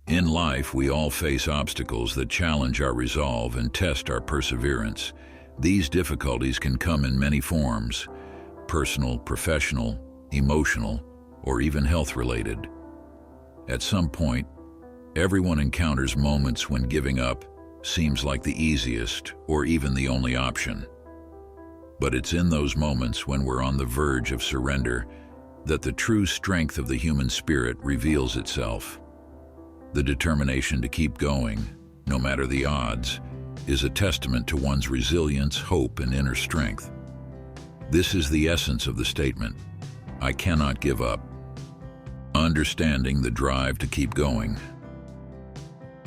In life, we all face obstacles that challenge our resolve and test our perseverance. These difficulties can come in many forms: personal, professional, emotional, or even health-related. At some point, everyone encounters moments when giving up seems like the easiest or even the only option. But it's in those moments when we're on the verge of surrender that the true strength of the human spirit reveals itself. The determination to keep going, no matter the odds, is a testament to one's resilience, hope, and inner strength. This is the essence of the statement, "I cannot give up." Understanding the drive to keep going.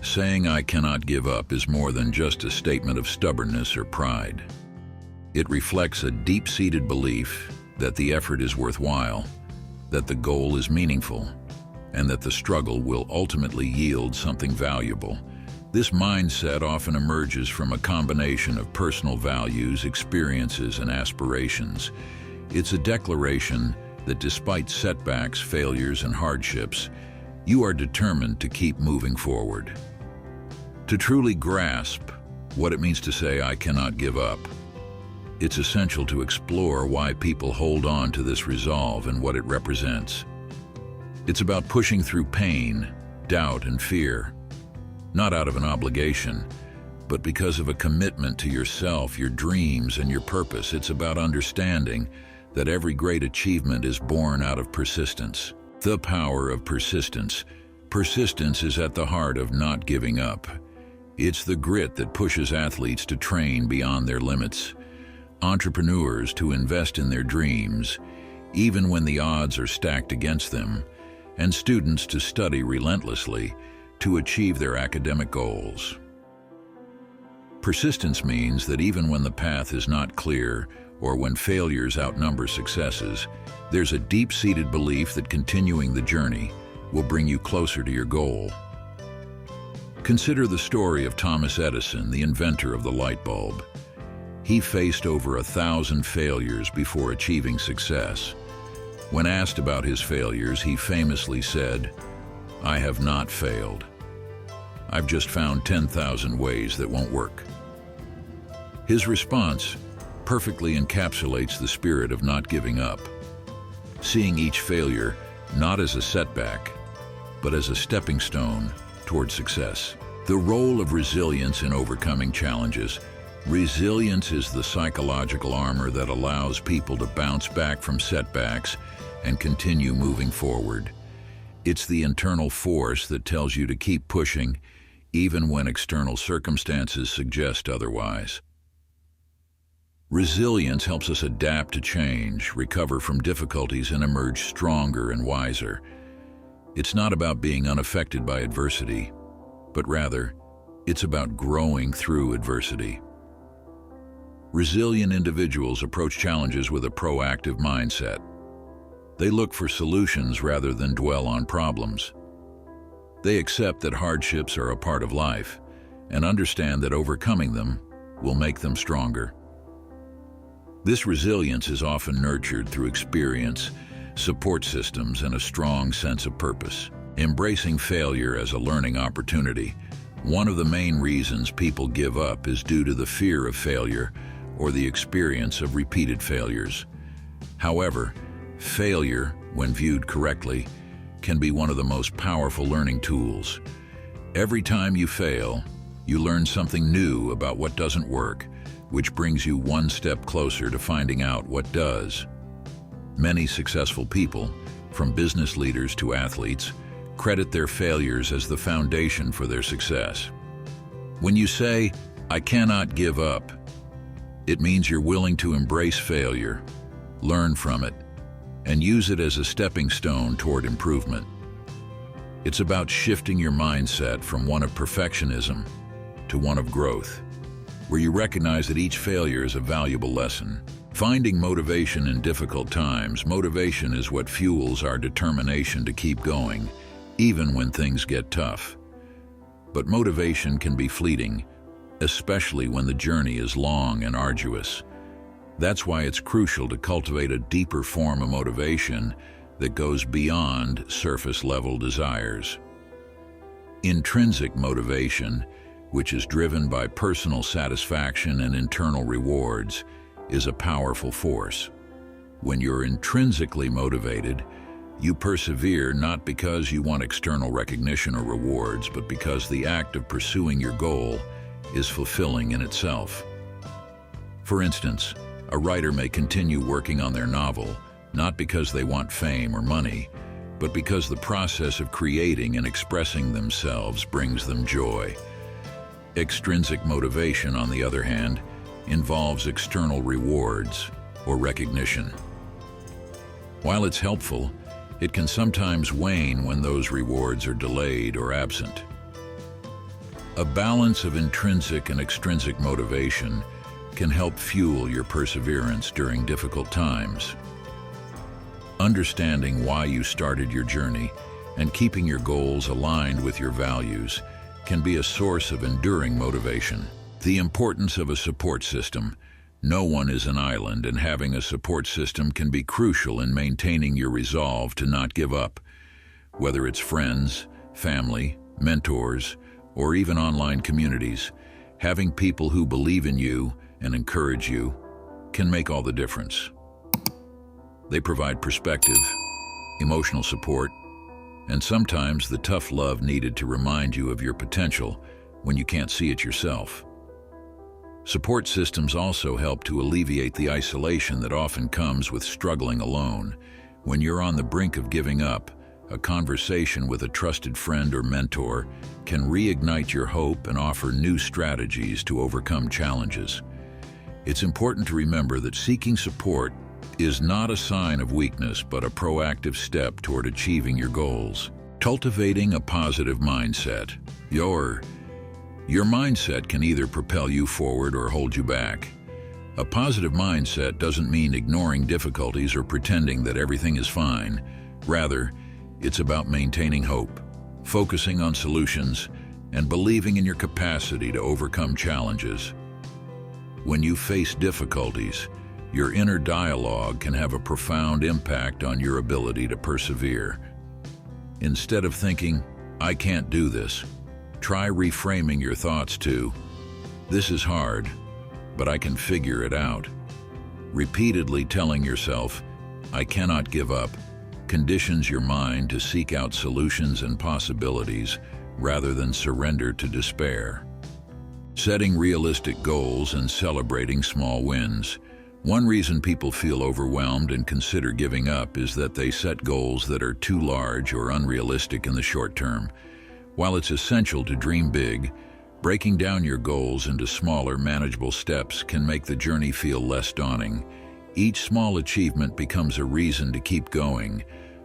Saying "I cannot give up" is more than just a statement of stubbornness or pride. It reflects a deep-seated belief that the effort is worthwhile, that the goal is meaningful, and that the struggle will ultimately yield something valuable. This mindset often emerges from a combination of personal values, experiences, and aspirations. It's a declaration that despite setbacks, failures, and hardships, you are determined to keep moving forward. To truly grasp what it means to say "I cannot give up," it's essential to explore why people hold on to this resolve and what it represents. It's about pushing through pain, doubt, and fear, not out of an obligation, but because of a commitment to yourself, your dreams, and your purpose. It's about understanding that every great achievement is born out of persistence. The power of persistence. Persistence is at the heart of not giving up. It's the grit that pushes athletes to train beyond their limits, entrepreneurs to invest in their dreams, even when the odds are stacked against them, and students to study relentlessly to achieve their academic goals. Persistence means that even when the path is not clear or when failures outnumber successes, there's a deep-seated belief that continuing the journey will bring you closer to your goal. Consider the story of Thomas Edison, the inventor of the light bulb. He faced over 1,000 failures before achieving success. When asked about his failures, he famously said, "I have not failed. I've just found 10,000 ways that won't work." His response perfectly encapsulates the spirit of not giving up, seeing each failure not as a setback, but as a stepping stone toward success. The role of resilience in overcoming challenges. Resilience is the psychological armor that allows people to bounce back from setbacks and continue moving forward. It's the internal force that tells you to keep pushing, even when external circumstances suggest otherwise. Resilience helps us adapt to change, recover from difficulties, and emerge stronger and wiser. It's not about being unaffected by adversity, but rather, it's about growing through adversity. Resilient individuals approach challenges with a proactive mindset. They look for solutions rather than dwell on problems. They accept that hardships are a part of life and understand that overcoming them will make them stronger. This resilience is often nurtured through experience, support systems, and a strong sense of purpose. Embracing failure as a learning opportunity. One of the main reasons people give up is due to the fear of failure or the experience of repeated failures. However, failure, when viewed correctly, can be one of the most powerful learning tools. Every time you fail, you learn something new about what doesn't work, which brings you one step closer to finding out what does. Many successful people, from business leaders to athletes, credit their failures as the foundation for their success. When you say, "I cannot give up," it means you're willing to embrace failure, learn from it, and use it as a stepping stone toward improvement. It's about shifting your mindset from one of perfectionism to one of growth, where you recognize that each failure is a valuable lesson. Finding motivation in difficult times. Motivation is what fuels our determination to keep going, even when things get tough. But motivation can be fleeting, especially when the journey is long and arduous. That's why it's crucial to cultivate a deeper form of motivation that goes beyond surface-level desires. Intrinsic motivation, which is driven by personal satisfaction and internal rewards, is a powerful force. When you're intrinsically motivated, you persevere not because you want external recognition or rewards, but because the act of pursuing your goal is fulfilling in itself. For instance, a writer may continue working on their novel, not because they want fame or money, but because the process of creating and expressing themselves brings them joy. Extrinsic motivation, on the other hand, involves external rewards or recognition. While it's helpful, it can sometimes wane when those rewards are delayed or absent. A balance of intrinsic and extrinsic motivation can help fuel your perseverance during difficult times. Understanding why you started your journey and keeping your goals aligned with your values can be a source of enduring motivation. The importance of a support system. No one is an island, and having a support system can be crucial in maintaining your resolve to not give up. Whether it's friends, family, mentors, or even online communities, having people who believe in you and encourage you can make all the difference. They provide perspective, emotional support, and sometimes the tough love needed to remind you of your potential when you can't see it yourself. Support systems also help to alleviate the isolation that often comes with struggling alone. When you're on the brink of giving up, a conversation with a trusted friend or mentor can reignite your hope and offer new strategies to overcome challenges. It's important to remember that seeking support is not a sign of weakness, but a proactive step toward achieving your goals. Cultivating a positive mindset. Your mindset can either propel you forward or hold you back. A positive mindset doesn't mean ignoring difficulties or pretending that everything is fine. Rather, it's about maintaining hope, focusing on solutions, and believing in your capacity to overcome challenges. When you face difficulties, your inner dialogue can have a profound impact on your ability to persevere. Instead of thinking, "I can't do this," try reframing your thoughts to, "This is hard, but I can figure it out." Repeatedly telling yourself, "I cannot give up," conditions your mind to seek out solutions and possibilities rather than surrender to despair. Setting realistic goals and celebrating small wins. One reason people feel overwhelmed and consider giving up is that they set goals that are too large or unrealistic in the short term. While it's essential to dream big, breaking down your goals into smaller, manageable steps can make the journey feel less daunting. Each small achievement becomes a reason to keep going,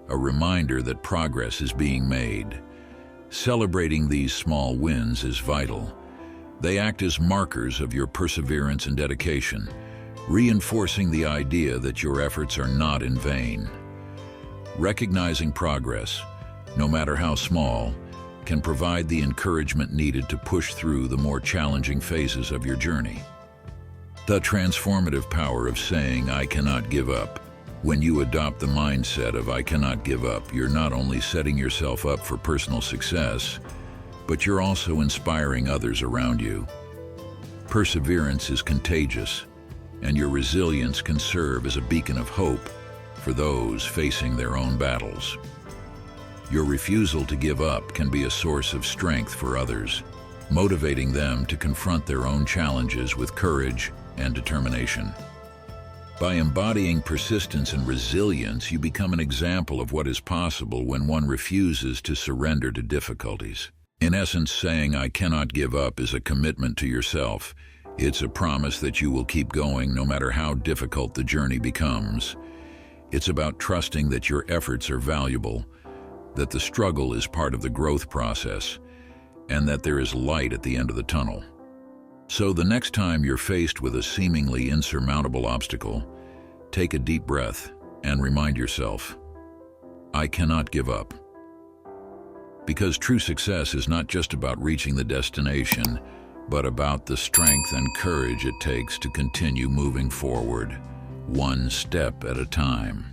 a reminder that progress is being made. Celebrating these small wins is vital. They act as markers of your perseverance and dedication, reinforcing the idea that your efforts are not in vain. Recognizing progress, no matter how small, can provide the encouragement needed to push through the more challenging phases of your journey. The transformative power of saying, "I cannot give up." When you adopt the mindset of "I cannot give up," you're not only setting yourself up for personal success, but you're also inspiring others around you. Perseverance is contagious, and your resilience can serve as a beacon of hope for those facing their own battles. Your refusal to give up can be a source of strength for others, motivating them to confront their own challenges with courage and determination. By embodying persistence and resilience, you become an example of what is possible when one refuses to surrender to difficulties. In essence, saying "I cannot give up" is a commitment to yourself. It's a promise that you will keep going no matter how difficult the journey becomes. It's about trusting that your efforts are valuable, that the struggle is part of the growth process, and that there is light at the end of the tunnel. So the next time you're faced with a seemingly insurmountable obstacle, take a deep breath and remind yourself, "I cannot give up." Because true success is not just about reaching the destination, but about the strength and courage it takes to continue moving forward, one step at a time.